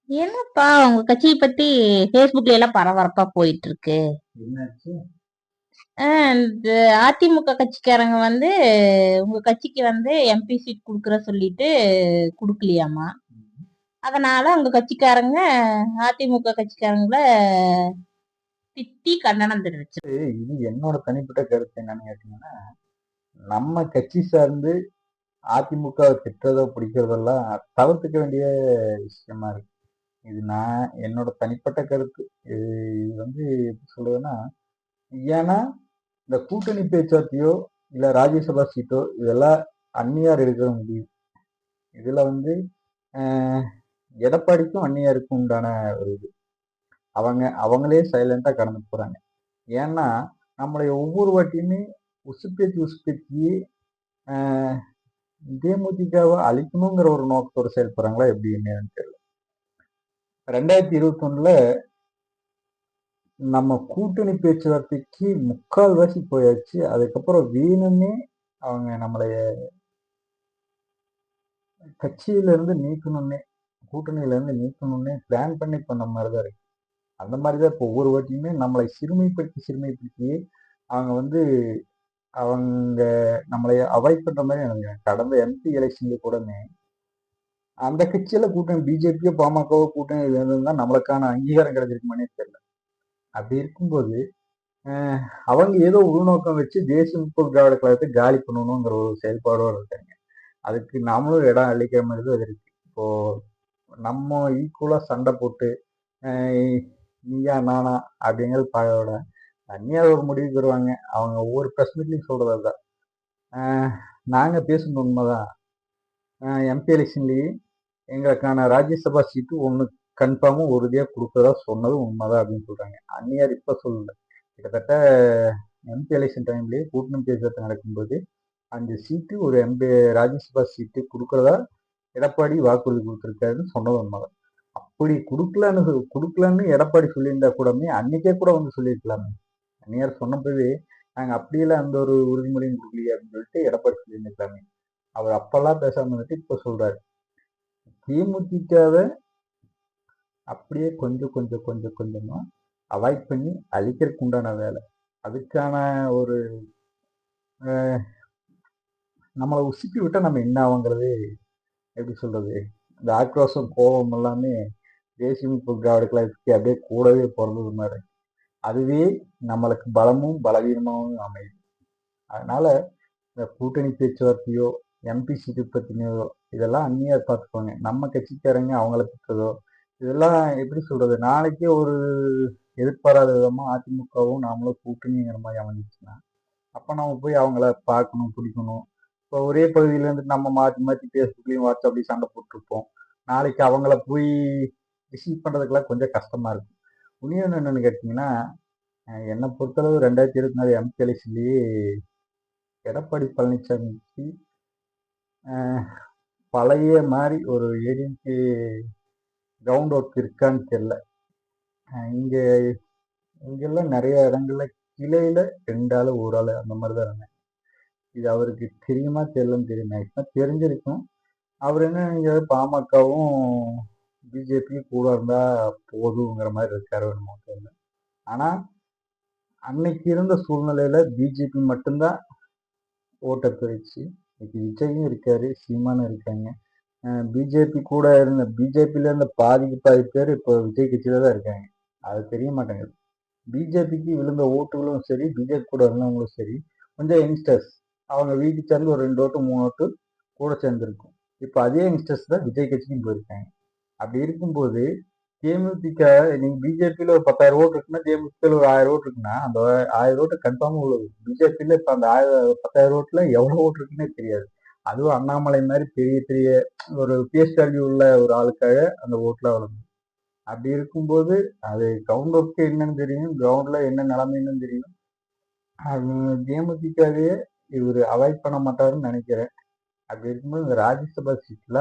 என்னப்பா உங்க கட்சியை பத்தி Facebookல எல்லாம் பரபரப்பா போயிட்டு இருக்கு. என்னாச்சு? இந்த அதிமுக கட்சிக்காரங்க வந்து உங்க கட்சிக்கு வந்து எம்பி சீட் குடுக்கற சொல்லிட்டு குடுக்கலையாமா. அதனால உங்க கட்சிக்காரங்க அதிமுக கட்சிக்காரங்கள திட்டி கண்டனம் தெரிவிச்சு. இது என்னோட தனிப்பட்ட கருத்து என்னன்னு கேட்டீங்கன்னா, நம்ம கட்சி சார்ந்து அதிமுக திட்டுறதோ பிடிக்கிறதெல்லாம் தவிர்த்துக்க வேண்டிய விஷயமா இருக்கு. இது நான் என்னோட தனிப்பட்ட கருத்து. இது இது வந்து எப்படி சொல்றதுன்னா, ஏன்னா இந்த கூட்டணி பேச்சுவார்த்தையோ இல்ல ராஜ்யசபா சீட்டோ இதெல்லாம் அந்நியார் எடுக்க முடியும். இதுல வந்து அஹ், எடப்பாடிக்கும் அந்நியாருக்கும் உண்டான ஒரு இது அவங்களே சைலண்டா கடந்து போறாங்க. ஏன்னா நம்மளுடைய ஒவ்வொரு வாட்டியுமே உசுப்பேத்தி உசுப்பேத்தி ஆஹ் தேமுதிகவை அழிக்கணுங்கிற ஒரு நோக்கத்தோட செயல்படுறாங்களா எப்படி என்னன்னு தெரியல. 2021 நம்ம கூட்டணி பேச்சுவார்த்தைக்கு முக்கால்வாசி போயாச்சு. அதுக்கப்புறம் வேணும்னே அவங்க நம்மளைய கட்சியில இருந்து நீக்கணும்னே கூட்டணியில இருந்து நீக்கணும்னே பிளான் பண்ணி பண்ண மாதிரிதான் இருக்கு. அந்த மாதிரிதான் இப்போ ஒவ்வொரு வாட்டியுமே நம்மளை சிறுமைப்படுத்தி அவங்க வந்து அவங்க நம்மளை அவாய்ட் பண்ற மாதிரி எனக்கு கடந்த எம்பி எலெக்ஷன்ல கூட அந்த கட்சியில கூட்டணி பிஜேபியோ பாமகவோ கூட்டணி இருந்திருந்தா நம்மளுக்கான அங்கீகாரம் கிடைச்சிருக்குமானே தெரியல. அப்படி இருக்கும்போது அவங்க ஏதோ உள்நோக்கம் வச்சு தேசிய முற்போக்கு திராவிட கழகத்தை காலி பண்ணணுங்கிற ஒரு செயல்பாடோடு இருக்காங்க. அதுக்கு நாமளும் இடம் அளிக்கிற மாதிரி தான் அது இருக்கு. இப்போ நம்ம ஈக்குவலா சண்டை போட்டு நீயா நானா அப்படிங்கிறது பாயோட தனியாக ஒரு முடிவுக்கு வருவாங்க. அவங்க ஒவ்வொரு பிரஸ் மீட்லையும் சொல்றது அதுதான். நாங்க பேசுன உண்மைதான். எம்பி எலெக்ஷன்லயே எங்களுக்கான ராஜ்யசபா சீட்டு ஒன்று கன்ஃபார்மும் உறுதியாக கொடுக்கறதா சொன்னதும் உண்மைதான் அப்படின்னு சொல்றாங்க. அந்நியார் இப்ப சொல்லல. கிட்டத்தட்ட எம்பி எலெக்ஷன் டைம்லயே கூட்டணி பேச்சுவார்த்தை நடக்கும்போது அந்த சீட்டு ஒரு எம்பி ராஜ்யசபா சீட்டு கொடுக்கறதா எடப்பாடி வாக்குறுதி கொடுத்திருக்காருன்னு சொன்னது உண்மைதான். அப்படி கொடுக்கலன்னு எடப்பாடி சொல்லியிருந்தா கூடமே அன்னைக்கே கூட வந்து சொல்லியிருக்கலாமே. அந்நியார் சொன்னப்பவே நாங்க அப்படியெல்லாம் அந்த ஒரு உறுதிமொழியும் கொடுக்கலையே அப்படின்னு சொல்லிட்டு எடப்பாடி சொல்லியிருந்திருக்கலாமே. அவர் அப்பெல்லாம் பேசாம இருந்துட்டு இப்ப சொல்றாரு. தேமுதிகவை அப்படியே கொஞ்சமா அவாய்ட் பண்ணி அழிக்கிறதுக்கு உண்டான வேலை. அதுக்கான ஒரு நம்மளை உசுப்பி விட்டா நம்ம என்ன ஆகுங்கிறது எப்படி சொல்றது, இந்த ஆக்ரோஷம் கோபம் எல்லாமே தேசிய முற்போக்கு திராவிட கழகத்துக்கு அப்படியே கூடவே பிறந்தது மாதிரி. அதுவே நம்மளுக்கு பலமும் பலவீனமாகவும் அமையுது. அதனால இந்த கூட்டணி பேச்சுவார்த்தையோ எம்பி சீட்டு பத்தினோ இதெல்லாம் அந்நியார் பார்த்துக்கோங்க. நம்ம கட்சிக்காரங்க அவங்கள திட்டுறதோ இதெல்லாம் எப்படி சொல்றது, நாளைக்கே ஒரு எதிர்பாராத விதமா அதிமுகவும் நாமளும் கூட்டணிங்கிற மாதிரி அமைஞ்சிச்சுன்னா அப்ப நம்ம போய் அவங்கள பார்க்கணும் பிடிக்கணும். இப்போ ஒரே பகுதியில இருந்து நம்ம மாற்றி மாற்றி பேஸ்புக்லயும் வாட்ஸ்அப்லயும் சண்டை போட்டிருப்போம். நாளைக்கு அவங்கள போய் ரிசீவ் பண்றதுக்கெல்லாம் கொஞ்சம் கஷ்டமா இருக்கும். இன்னொன்று என்னன்னு கேட்டீங்கன்னா, என்னை பொறுத்தளவு 2024 எம்பி எலெக்ஷன்லயே எடப்பாடி பழனிசாமிக்கு பழைய மாதிரி ஒரு ஏடிஎம்கே கிரவுண்ட் ஒர்க் இருக்கான்னு தெரியல. இங்க இங்கெல்லாம் நிறைய இடங்கள்ல கிளையில 2 ஆளு 1 ஆளு அந்த மாதிரிதான் இருந்தாங்க. இது அவருக்கு தெரியுமா தெரியலன்னு தெரியும். மேக்சிமம் தெரிஞ்சிருக்கும். அவர் என்ன இங்க பாமகவும் பிஜேபியும் கூட இருந்தா போதுங்கிற மாதிரி இருக்காரு என்னமோ தெரியல. ஆனா அன்னைக்கு இருந்த சூழ்நிலையில பிஜேபி மட்டும்தான் ஓட்டை பிரிச்சு. இன்னைக்கு விஜயும் இருக்காரு, சீமானும் இருக்காங்க. பிஜேபி கூட இருந்த பிஜேபியில இருந்த பாதிக்கு பாதி பேர் இப்போ விஜய் கட்சியில தான் இருக்காங்க. அது தெரிய மாட்டேங்குது. பிஜேபிக்கு விழுந்த ஓட்டுகளும் சரி, பிஜேபி கூட இருந்தவங்களும் சரி, கொஞ்சம் யங்ஸ்டர்ஸ் அவங்க வீட்டுக்கு சேர்ந்து ஒரு 2 ஓட்டு 3 ஓட்டு கூட சேர்ந்துருக்கும். இப்போ அதே யங்ஸ்டர்ஸ் தான் விஜய் கட்சிக்கும் போயிருக்காங்க. அப்படி இருக்கும்போது தேமுதிக நீங்க பிஜேபியில ஒரு 10,000 ஓட்டு இருக்குன்னா தேமுதிகல ஒரு 1000 ஓட்டு இருக்குன்னா அந்த 1000 ஓட்டு கன்ஃபார்மா உள்ளது. பிஜேபியில இப்ப அந்த 10,000 ஓட்டுல எவ்வளவு ஓட்டு இருக்குன்னே தெரியாது. அதுவும் அண்ணாமலை மாதிரி பெரிய பெரிய ஒரு பேஸ் வேல்யூ உள்ள ஒரு ஆளுக்காக அந்த ஓட்டுல வளர்ந்து. அப்படி இருக்கும்போது அது கிரவுண்ட் ஒர்க் என்னன்னு தெரியும், கிரவுண்ட்ல என்ன நிலைமைன்னு தெரியும். தேமுதிகவே இவர் அவாய்ட் பண்ண மாட்டாருன்னு நினைக்கிறேன். அப்படி இருக்கும்போது இந்த ராஜ்யசபா சீட்ல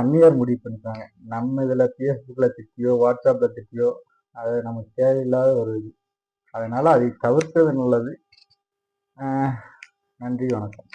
அந்நியார் முடிவு பண்ணிட்டாங்க. நம்ம இதுல பேஸ்புக்ல திட்டியோ வாட்ஸ்அப்ல திட்டியோ அது நமக்கு தேவையில்லாத ஒரு இது. அதனால அதை தவிர்க்கிறது நல்லது. நன்றி, வணக்கம்.